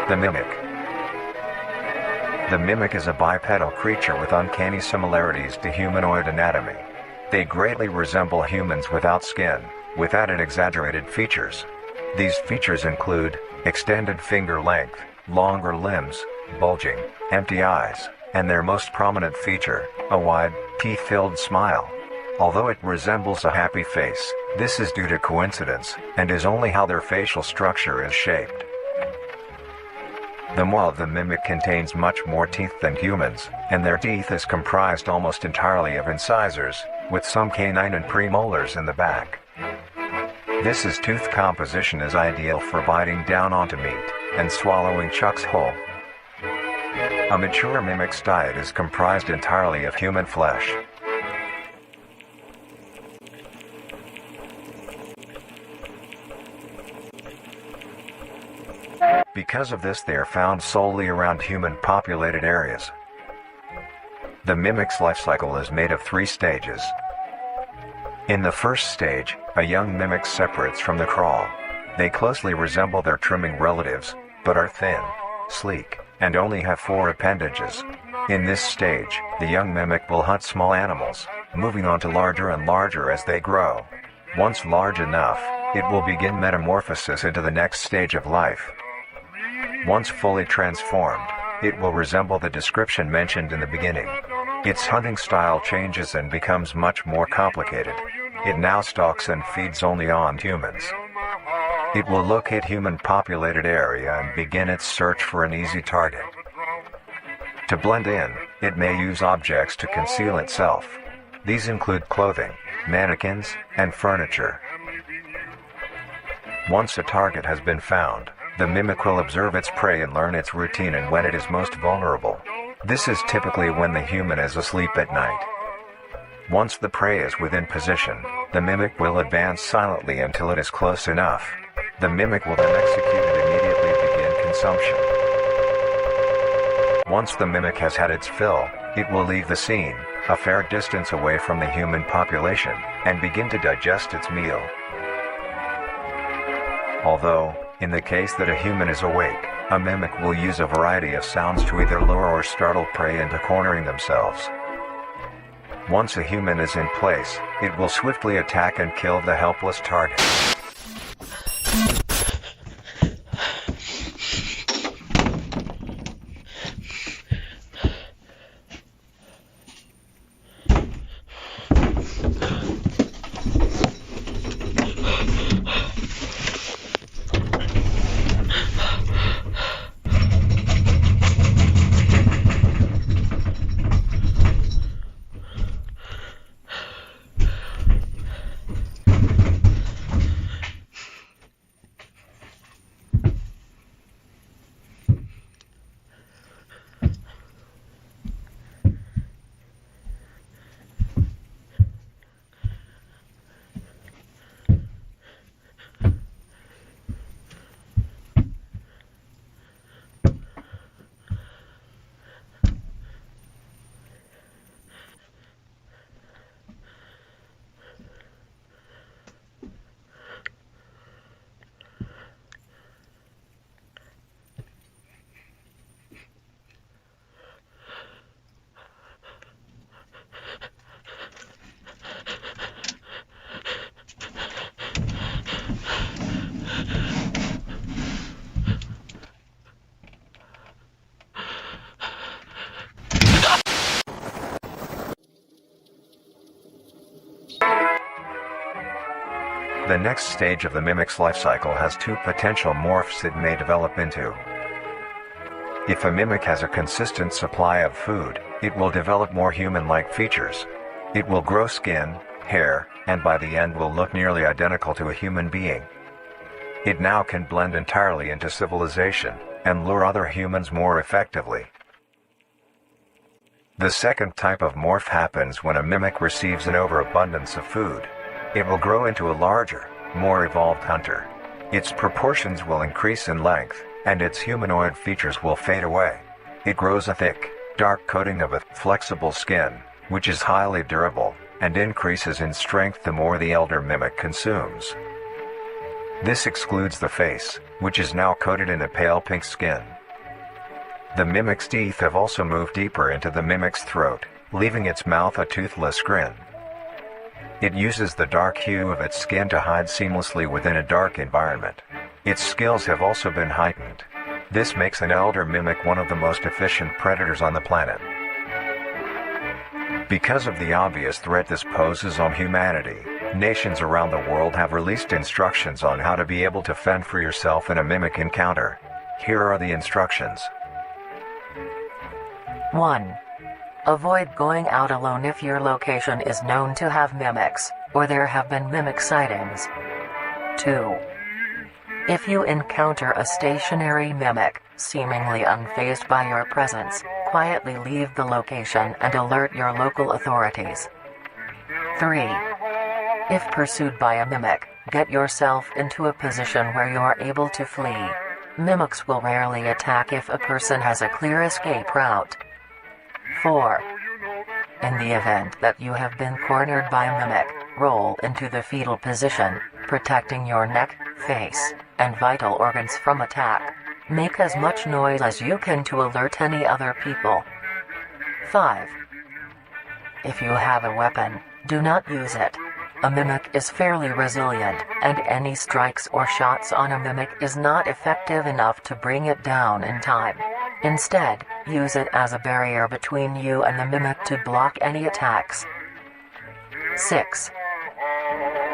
The mimic. The mimic is a bipedal creature with uncanny similarities to humanoid anatomy. They greatly resemble humans without skin, with added exaggerated features. These features include extended finger length, longer limbs, bulging, empty eyes, and their most prominent feature, a wide, teeth-filled smile. Although it resembles a happy face, this is due to coincidence, and is only how their facial structure is shaped. The maw of the mimic contains much more teeth than humans, and their teeth is comprised almost entirely of incisors, with some canine and premolars in the back. This tooth composition is ideal for biting down onto meat, and swallowing chunks whole. A mature mimic's diet is comprised entirely of human flesh. Because of this, they are found solely around human-populated areas. The mimic's life cycle is made of 3 stages. In the first stage, a young mimic separates from the crawl. They closely resemble their trimming relatives, but are thin, sleek, and only have 4 appendages. In this stage, the young mimic will hunt small animals, moving on to larger and larger as they grow. Once large enough, it will begin metamorphosis into the next stage of life. Once fully transformed, it will resemble the description mentioned in the beginning. Its hunting style changes and becomes much more complicated. It now stalks and feeds only on humans. It will locate human-populated area and begin its search for an easy target. To blend in, it may use objects to conceal itself. These include clothing, mannequins, and furniture. Once a target has been found, the mimic will observe its prey and learn its routine and when it is most vulnerable. This is typically when the human is asleep at night. Once the prey is within position, the mimic will advance silently until it is close enough. The mimic will then execute and immediately begin consumption. Once the mimic has had its fill, it will leave the scene, a fair distance away from the human population, and begin to digest its meal. Although, in the case that a human is awake, a mimic will use a variety of sounds to either lure or startle prey into cornering themselves. Once a human is in place, it will swiftly attack and kill the helpless target. The next stage of the mimic's life cycle has 2 potential morphs it may develop into. If a mimic has a consistent supply of food, it will develop more human-like features. It will grow skin, hair, and by the end will look nearly identical to a human being. It now can blend entirely into civilization, and lure other humans more effectively. The second type of morph happens when a mimic receives an overabundance of food. It will grow into a larger, more evolved hunter. Its proportions will increase in length, and its humanoid features will fade away. It grows a thick, dark coating of a flexible skin, which is highly durable, and increases in strength the more the elder mimic consumes. This excludes the face, which is now coated in a pale pink skin. The mimic's teeth have also moved deeper into the mimic's throat, leaving its mouth a toothless grin. It uses the dark hue of its skin to hide seamlessly within a dark environment. Its skills have also been heightened. This makes an elder mimic one of the most efficient predators on the planet. Because of the obvious threat this poses on humanity, nations around the world have released instructions on how to be able to fend for yourself in a mimic encounter. Here are the instructions. 1. Avoid going out alone if your location is known to have mimics, or there have been mimic sightings. 2. If you encounter a stationary mimic, seemingly unfazed by your presence, quietly leave the location and alert your local authorities. 3. If pursued by a mimic, get yourself into a position where you are able to flee. Mimics will rarely attack if a person has a clear escape route. 4. In the event that you have been cornered by a mimic, roll into the fetal position, protecting your neck, face, and vital organs from attack. Make as much noise as you can to alert any other people. 5. If you have a weapon, do not use it. A mimic is fairly resilient, and any strikes or shots on a mimic is not effective enough to bring it down in time. Instead, use it as a barrier between you and the mimic to block any attacks. 6.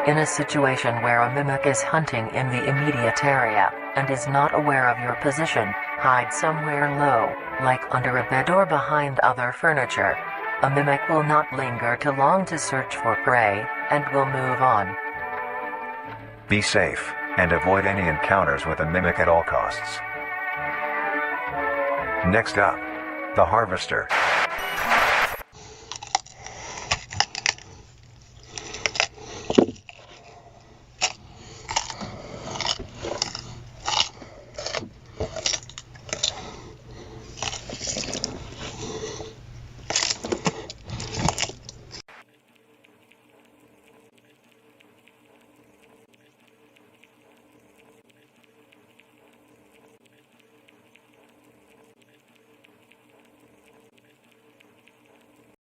In a situation where a mimic is hunting in the immediate area, and is not aware of your position, hide somewhere low, like under a bed or behind other furniture. A mimic will not linger too long to search for prey, and will move on. Be safe, and avoid any encounters with a mimic at all costs. Next up, the harvester.